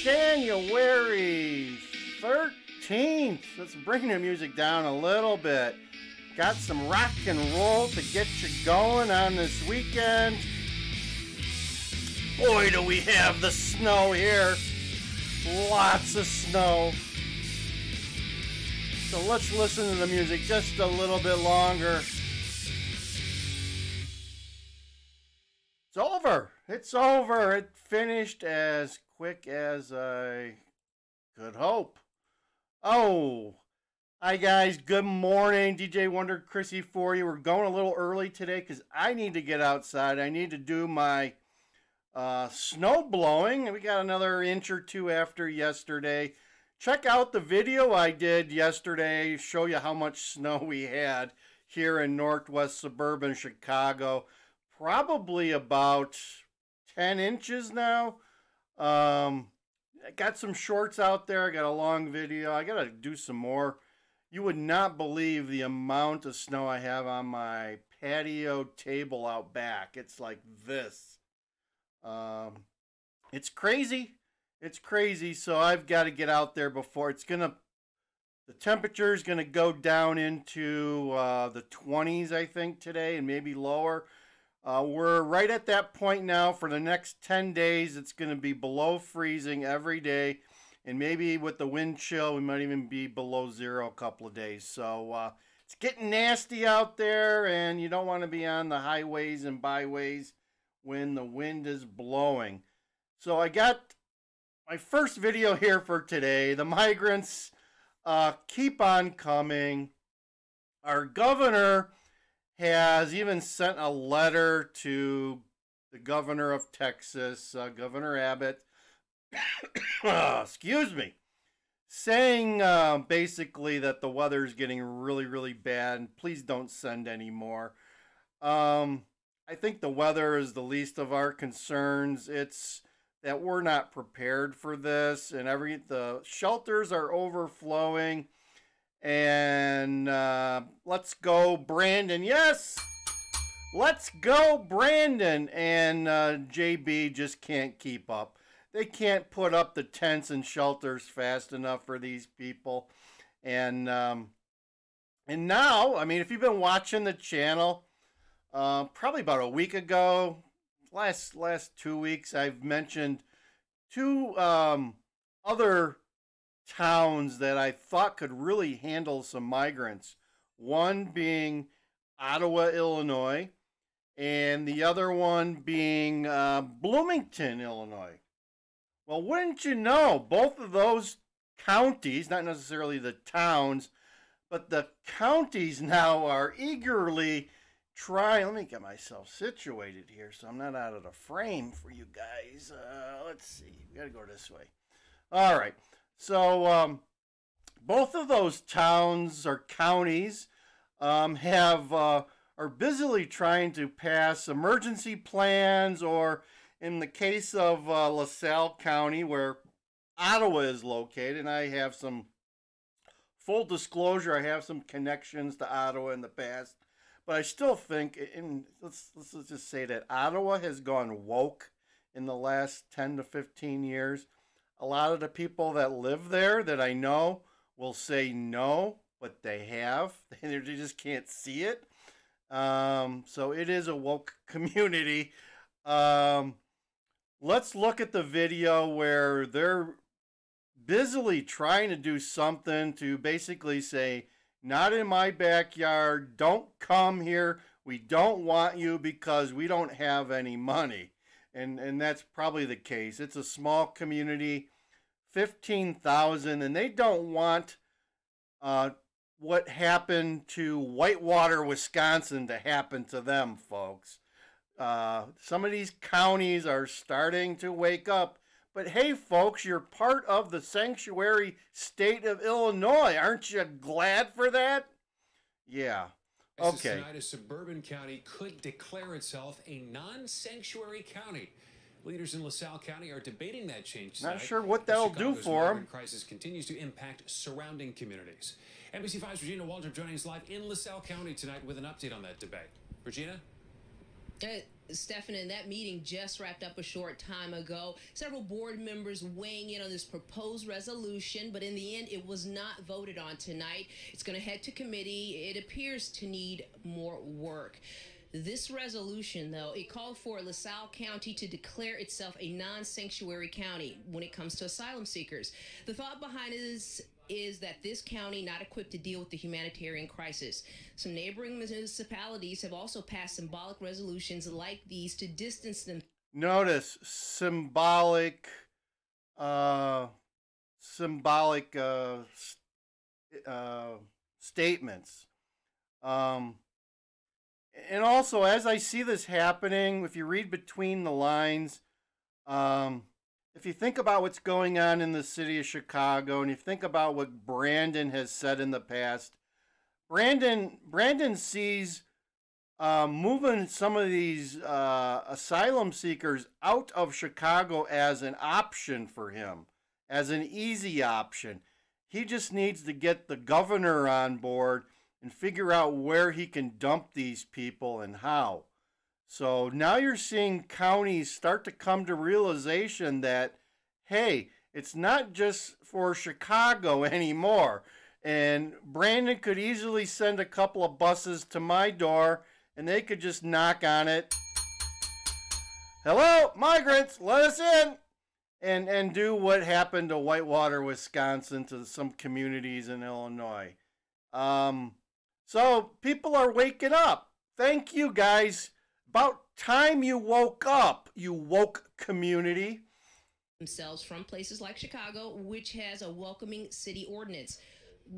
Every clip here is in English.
January 13th. Let's bring the music down a little bit. Got some rock and roll to get you going on this weekend. Boy, do we have the snow here. Lots of snow. So let's listen to the music just a little bit longer. It's over. It's over. It finished as quick as I could hope. Oh, hi guys. Good morning. DJ Wonder Chrissy for you. We're going a little early today because I need to get outside. I need to do my snow blowing. We got another inch or two after yesterday. Check out the video I did yesterday. Show you how much snow we had here in northwest suburban Chicago. Probably about 10 inches now. I got some shorts out there. I got a long video. I got to do some more. You would not believe the amount of snow I have on my patio table out back. It's like this. It's crazy. It's crazy. So I've got to get out there before the temperature is going to go down into the 20s, I think, today, and maybe lower. We're right at that point now. For the next 10 days, it's going to be below freezing every day. And maybe with the wind chill, we might even be below zero a couple of days. So it's getting nasty out there, and you don't want to be on the highways and byways when the wind is blowing. So I got my first video here for today. The migrants keep on coming. Our governor has even sent a letter to the governor of Texas, Governor Abbott, excuse me, saying basically that the weather is getting really, really bad and please don't send any more. I think the weather is the least of our concerns. It's that we're not prepared for this, and the shelters are overflowing. And let's go, Brandon. Yes, let's go, Brandon. And JB just can't keep up. They can't put up the tents and shelters fast enough for these people. And now, I mean, if you've been watching the channel, probably about a week ago, last 2 weeks, I've mentioned two other towns that I thought could really handle some migrants. One being Ottawa, Illinois, and the other one being Bloomington, Illinois. Well, wouldn't you know, both of those counties, not necessarily the towns, but the counties now are eagerly trying. Let me get myself situated here so I'm not out of the frame for you guys. Let's see. We got to go this way. All right. So both of those towns or counties are busily trying to pass emergency plans, or in the case of LaSalle County, where Ottawa is located, and I have some full disclosure, I have some connections to Ottawa in the past, but I still think, let's just say that Ottawa has gone woke in the last 10 to 15 years. A lot of the people that live there that I know will say no, but they have. They just can't see it. So it is a woke community. Let's look at the video where they're busily trying to do something to basically say, not in my backyard, don't come here, we don't want you because we don't have any money. And that's probably the case. It's a small community, 15,000, and they don't want what happened to Whitewater, Wisconsin to happen to them, folks. Some of these counties are starting to wake up. But hey, folks, you're part of the sanctuary state of Illinois. Aren't you glad for that? Yeah. Okay. Tonight, a suburban county could declare itself a non-sanctuary county. Leaders in LaSalle County are debating that change tonight. Not sure what that'll do for them. The crisis continues to impact surrounding communities. NBC5's Regina Waldrop joining us live in LaSalle County tonight with an update on that debate. Regina? Stephanie, that meeting just wrapped up a short time ago. Several board members weighing in on this proposed resolution, but in the end, it was not voted on tonight. It's going to head to committee. It appears to need more work. This resolution, though, it called for LaSalle County to declare itself a non-sanctuary county when it comes to asylum seekers. The thought behind this is that this county not equipped to deal with the humanitarian crisis. Some neighboring municipalities have also passed symbolic resolutions like these to distance them. Notice symbolic statements. And also, as I see this happening, if you read between the lines, if you think about what's going on in the city of Chicago, and you think about what Brandon has said in the past, Brandon sees moving some of these asylum seekers out of Chicago as an option for him, as an easy option. He just needs to get the governor on board and figure out where he can dump these people and how. So now you're seeing counties start to come to realization that, hey, it's not just for Chicago anymore. And Brandon could easily send a couple of buses to my door and they could just knock on it. Hello, migrants, let us in. And do what happened to Whitewater, Wisconsin, to some communities in Illinois. So people are waking up. Thank you, guys. About time you woke up, you woke community. Themselves from places like Chicago, which has a welcoming city ordinance.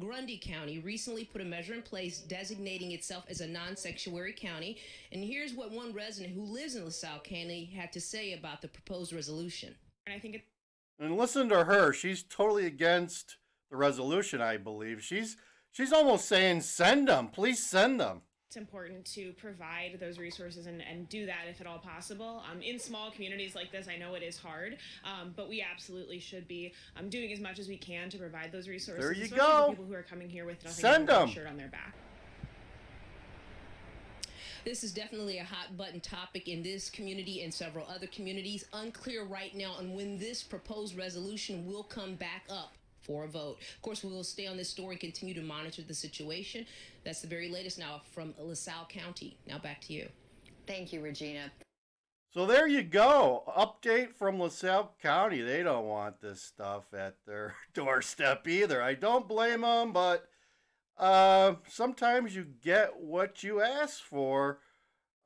Grundy County recently put a measure in place designating itself as a non-sanctuary county. And here's what one resident who lives in LaSalle County had to say about the proposed resolution. And I think and listen to her. She's totally against the resolution, I believe. She's almost saying, send them. Please send them. it's important to provide those resources and do that if at all possible. In small communities like this, I know it is hard, but we absolutely should be doing as much as we can to provide those resources. There you especially go. for people who are coming here with nothing Send but a them. shirt on their back. This is definitely a hot button topic in this community and several other communities. Unclear right now on when this proposed resolution will come back up for a vote. Of course, we will stay on this story and continue to monitor the situation. That's the very latest now from LaSalle County. Now back to you. Thank you, Regina. So there you go. Update from LaSalle County. They don't want this stuff at their doorstep either. I don't blame them, but sometimes you get what you ask for.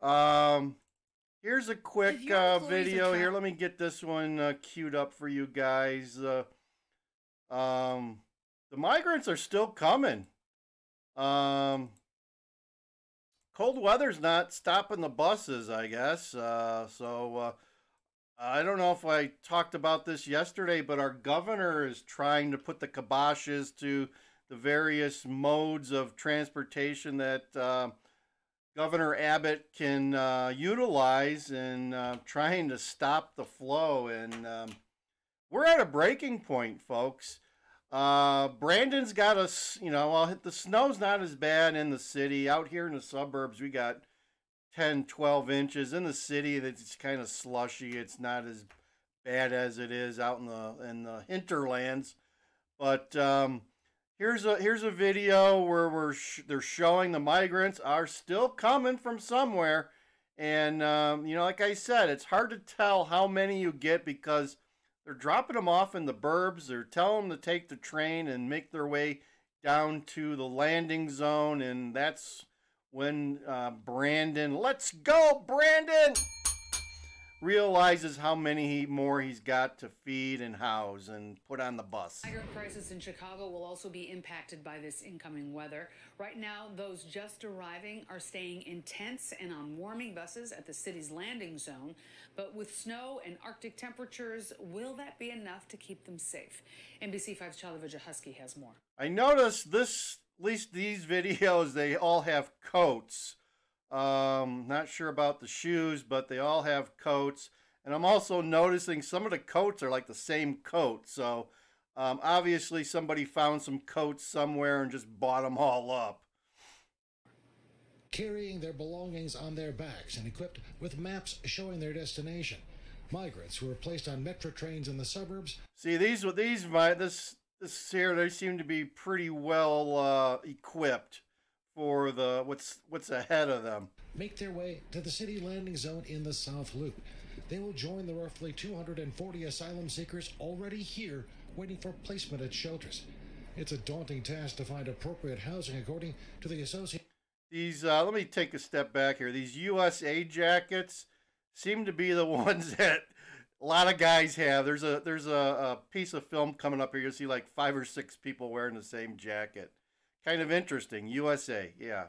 Here's a quick video here. Let me get this one queued up for you guys. The migrants are still coming. Cold weather's not stopping the buses, I guess. I don't know if I talked about this yesterday, but our governor is trying to put the kiboshes to the various modes of transportation that Governor Abbott can utilize in trying to stop the flow. And we're at a breaking point, folks. Brandon's got us, well, the snow's not as bad in the city. Out here in the suburbs, we got 10, 12 inches. In the city, it's kind of slushy. It's not as bad as it is out in the hinterlands. But here's a video where they're showing the migrants are still coming from somewhere. And, like I said, it's hard to tell how many you get because they're dropping them off in the burbs. They're telling them to take the train and make their way down to the landing zone. And that's when Brandon, let's go, Brandon, realizes how many more he's got to feed and house and put on the bus. The migrant crisis in Chicago will also be impacted by this incoming weather. Right now, those just arriving are staying in tents and on warming buses at the city's landing zone. But with snow and Arctic temperatures, will that be enough to keep them safe? NBC5's Charlie Vajahusky has more. I noticed this, at least these videos, they all have coats. Not sure about the shoes, but they all have coats. And I'm also noticing some of the coats are like the same coat. So obviously somebody found some coats somewhere and just bought them all up. carrying their belongings on their backs and equipped with maps showing their destination. Migrants who are placed on metro trains in the suburbs. See, this here, they seem to be pretty well equipped for the what's ahead of them. Make their way to the city landing zone in the South Loop. They will join the roughly 240 asylum seekers already here waiting for placement at shelters. It's a daunting task to find appropriate housing, according to the Association. These, let me take a step back here. These USA jackets seem to be the ones that a lot of guys have. There's a piece of film coming up here. You'll see like 5 or 6 people wearing the same jacket. Kind of interesting. USA. Yeah.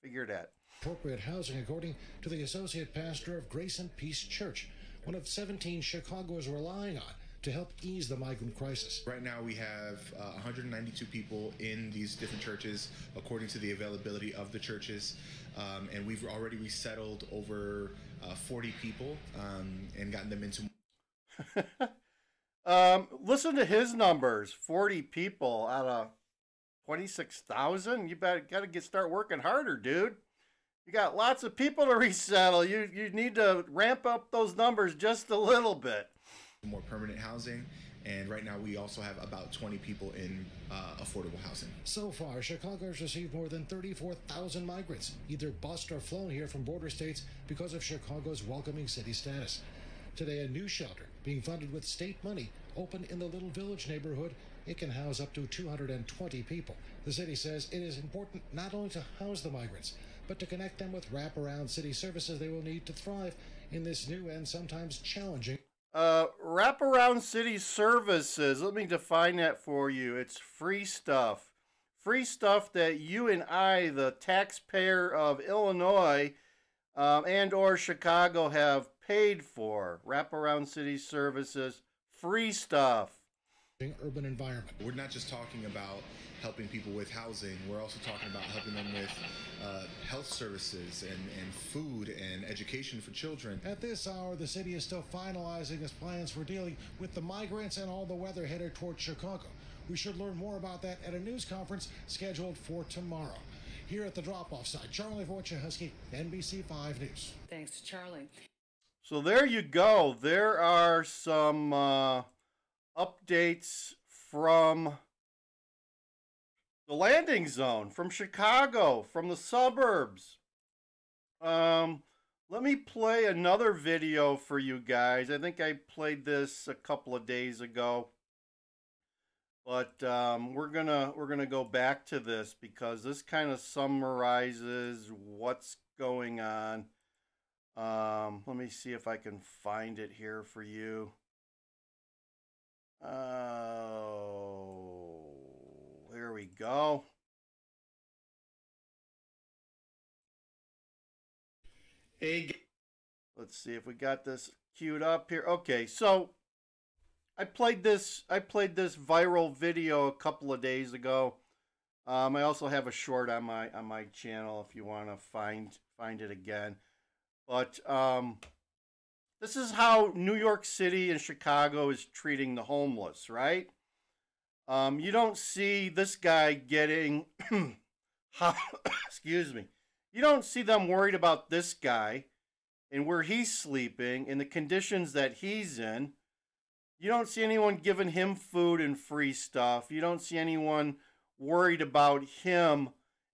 Figure that. Appropriate housing, according to the associate pastor of Grace and Peace Church, one of 17 Chicago is relying on to help ease the migrant crisis. Right now we have 192 people in these different churches, according to the availability of the churches, and we've already resettled over 40 people and gotten them into. Listen to his numbers. 40 people out of 26,000. You got to start working harder, dude. You got lots of people to resettle. You need to ramp up those numbers just a little bit. More permanent housing, and right now we also have about 20 people in affordable housing. So far, Chicago has received more than 34,000 migrants, either bused or flown here from border states because of Chicago's welcoming city status. Today, a new shelter being funded with state money opened in the Little Village neighborhood. It can house up to 220 people. The city says it is important not only to house the migrants, but to connect them with wraparound city services they will need to thrive in this new and sometimes challenging. Wraparound city services. Let me define that for you. It's free stuff. Free stuff that you and I, the taxpayer of Illinois and or Chicago, have paid for. Wraparound city services. Free stuff. Urban environment. We're not just talking about helping people with housing, we're also talking about helping them with health services and food and education for children. At this hour, the city is still finalizing its plans for dealing with the migrants and all the weather headed towards Chicago. We should learn more about that at a news conference scheduled for tomorrow. Here at the drop-off site, Charlie Wojciechowski, NBC 5 News. Thanks to Charlie. So there you go. There are some updates from the landing zone, from Chicago, from the suburbs. Let me play another video for you guys. I think I played this a couple of days ago, but we're gonna go back to this because this kind of summarizes what's going on. Let me see if I can find it here for you. Oh, here we go. Hey, let's see if we got this queued up here. Okay, so I played this viral video a couple of days ago. I also have a short on my channel if you want to find it again. But this is how New York City and Chicago is treating the homeless, right? You don't see this guy getting, excuse me. You don't see them worried about this guy and where he's sleeping and the conditions that he's in. You don't see anyone giving him food and free stuff. You don't see anyone worried about him,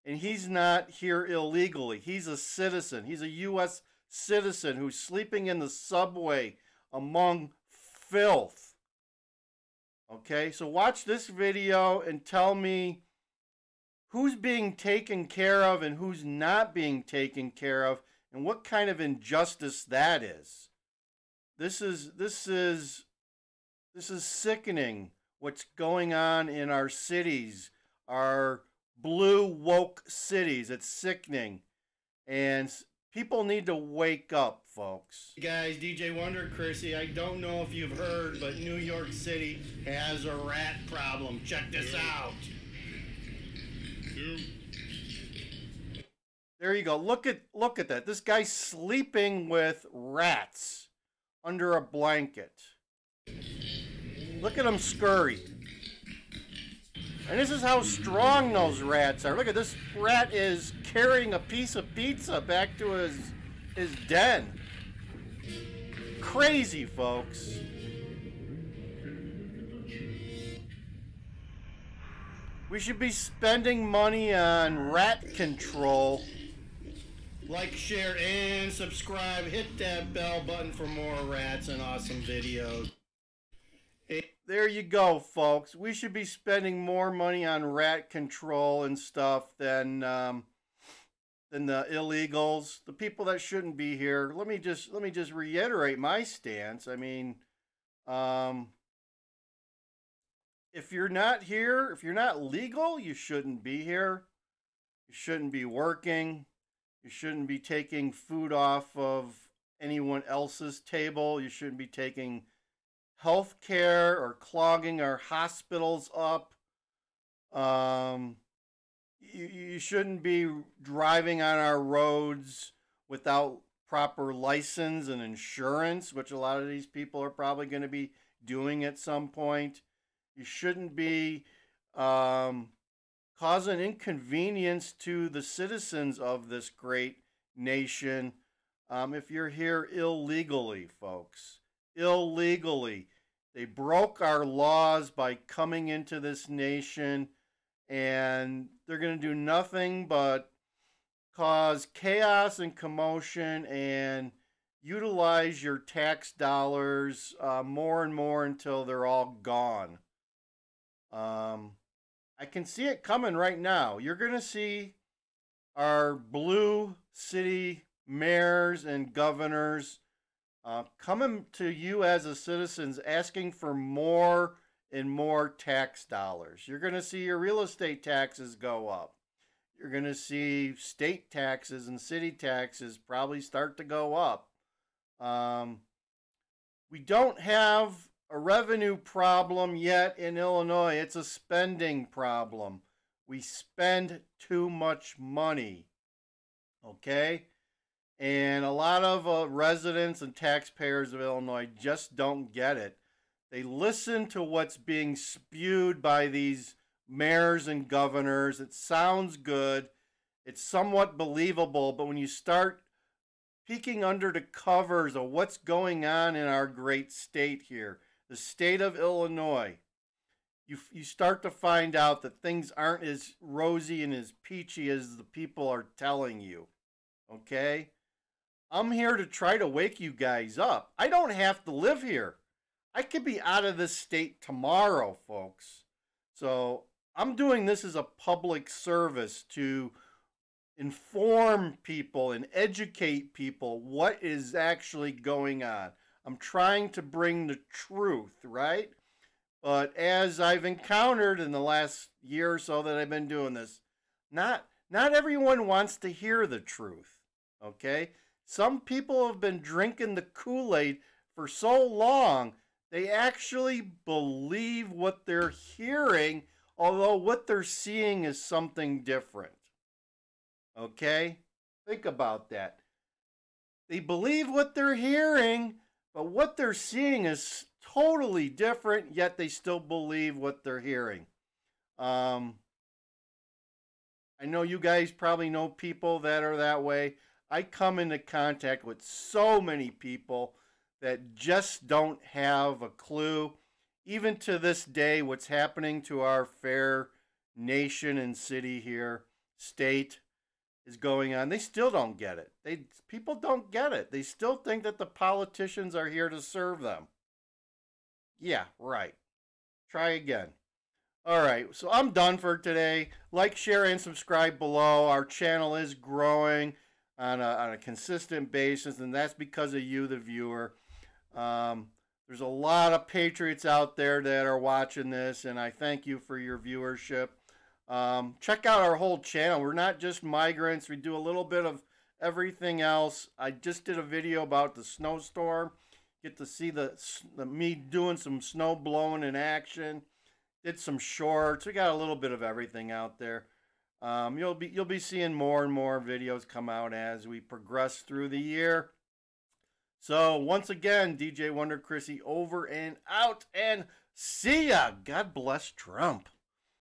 and he's not here illegally. He's a citizen. He's a U.S. citizen who's sleeping in the subway among filth. Okay, so watch this video and tell me who's being taken care of and who's not being taken care of, and what kind of injustice that is. This is sickening what's going on in our cities, our blue woke cities. It's sickening, and people need to wake up, folks. Hey guys, DJ Wonder Chrissy. I don't know if you've heard, but New York City has a rat problem. Check this out. There you go. Look at that. This guy's sleeping with rats under a blanket. Look at him scurry. And this is how strong those rats are. Look at this rat is carrying a piece of pizza back to his den. Crazy, folks. We should be spending money on rat control. Like, share, and subscribe. Hit that bell button for more rats and awesome videos. There you go, folks. We should be spending more money on rat control and stuff than the illegals, the people that shouldn't be here. Let me just reiterate my stance. I mean, if you're not here, if you're not legal, you shouldn't be here. You shouldn't be working. You shouldn't be taking food off of anyone else's table. You shouldn't be taking health care or clogging our hospitals up. You shouldn't be driving on our roads without proper license and insurance, which a lot of these people are probably going to be doing at some point. You shouldn't be causing inconvenience to the citizens of this great nation if you're here illegally, folks. Illegally. They broke our laws by coming into this nation, and they're going to do nothing but cause chaos and commotion and utilize your tax dollars more and more until they're all gone. I can see it coming right now. You're going to see our blue city mayors and governors coming to you as a citizens asking for more and more tax dollars. You're going to see your real estate taxes go up. You're going to see state taxes and city taxes probably start to go up. We don't have a revenue problem yet in Illinois. It's a spending problem. We spend too much money. Okay? And a lot of residents and taxpayers of Illinois just don't get it. They listen to what's being spewed by these mayors and governors. It sounds good. It's somewhat believable. But when you start peeking under the covers of what's going on in our great state here, the state of Illinois, you start to find out that things aren't as rosy and as peachy as the people are telling you. Okay? I'm here to try to wake you guys up. I don't have to live here. I could be out of this state tomorrow, folks. So I'm doing this as a public service to inform people and educate people what is actually going on. I'm trying to bring the truth, right? But as I've encountered in the last year or so that I've been doing this, not everyone wants to hear the truth, okay? Some people have been drinking the Kool-Aid for so long, they actually believe what they're hearing, although what they're seeing is something different. Okay? Think about that. They believe what they're hearing, but what they're seeing is totally different, yet they still believe what they're hearing. I know you guys probably know people that are that way. I come into contact with so many people that just don't have a clue. Even to this day, what's happening to our fair nation and city here, state, is going on. They still don't get it. People don't get it. They still think that the politicians are here to serve them. Yeah, right. Try again. All right, so I'm done for today. Like, share, and subscribe below. Our channel is growing on a consistent basis, and that's because of you, the viewer. There's a lot of patriots out there that are watching this, and I thank you for your viewership. Check out our whole channel. We're not just migrants. We do a little bit of everything else. I just did a video about the snowstorm. Get to see me doing some snow blowing in action. Did some shorts. We got a little bit of everything out there. You'll be seeing more and more videos come out as we progress through the year. So once again, DJ Wonder Chrissy over and out, and see ya. God bless Trump.